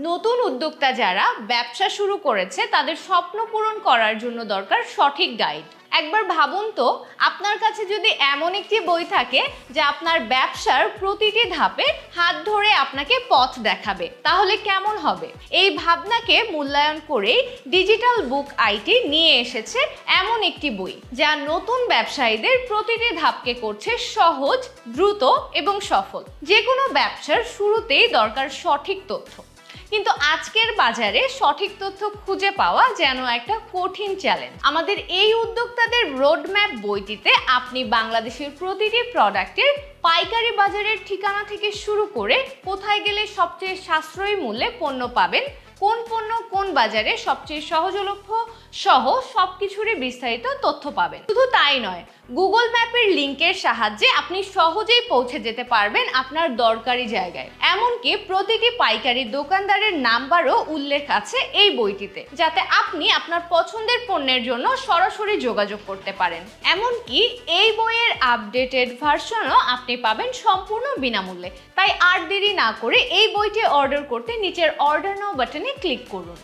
নতুন উদ্যোক্তা যারা ব্যবসা শুরু করেছে তাদের স্বপ্ন পূরণ করার জন্য দরকার সঠিক গাইড। একবার ভাবুন তো, আপনার কাছে যদি এমন একটি বই থাকে যা আপনার ব্যবসার প্রতিটি ধাপে হাত ধরে আপনাকে পথ দেখাবে, তাহলে কেমন হবে? এই ভাবনাকে মূল্যায়ন করেই ডিজিটাল বুক আইটি নিয়ে এসেছে এমন একটি বই যা নতুন ব্যবসায়ীদের প্রতিটি ধাপকে করছে সহজ, দ্রুত এবং সফল। যে কোনো ব্যবসার শুরুতেই দরকার সঠিক তথ্য, কিন্তু আজকের বাজারে সঠিক তথ্য খুঁজে পাওয়া যেন একটা কঠিন চ্যালেঞ্জ। আমাদের এই উদ্যোক্তাদের রোডম্যাপ বইটিতে আপনি বাংলাদেশের প্রতিটি প্রোডাক্টের পাইকারি বাজারের ঠিকানা থেকে শুরু করে কোথায় গেলে সবচেয়ে সাশ্রয়ী মূল্যে পণ্য পাবেন, কোন পণ্য কোন বাজারে সবচেয়ে সহজলভ্য সহ সবকিছুরই বিস্তারিত তথ্য পাবেন। শুধু তাই নয়, গুগল ম্যাপের লিংকের সাহায্যে আপনি সহজেই পৌঁছে যেতে পারবেন আপনার দরকারি জায়গায়। এমনকি প্রতিটি পাইকারি দোকানদারের নাম্বারও উল্লেখ আছে এই বইটিতে, যাতে আপনি আপনার পছন্দের পণ্যের জন্য সরাসরি যোগাযোগ করতে পারেন। এমনকি এই বইয়ের আপডেটেড ভার্সনও আপনি পাবেন সম্পূর্ণ বিনামূল্যে। তাই আর দেরি না করে এই বইটি অর্ডার করতে নিচের অর্ডার নাও বাটনে ক্লিক করুন।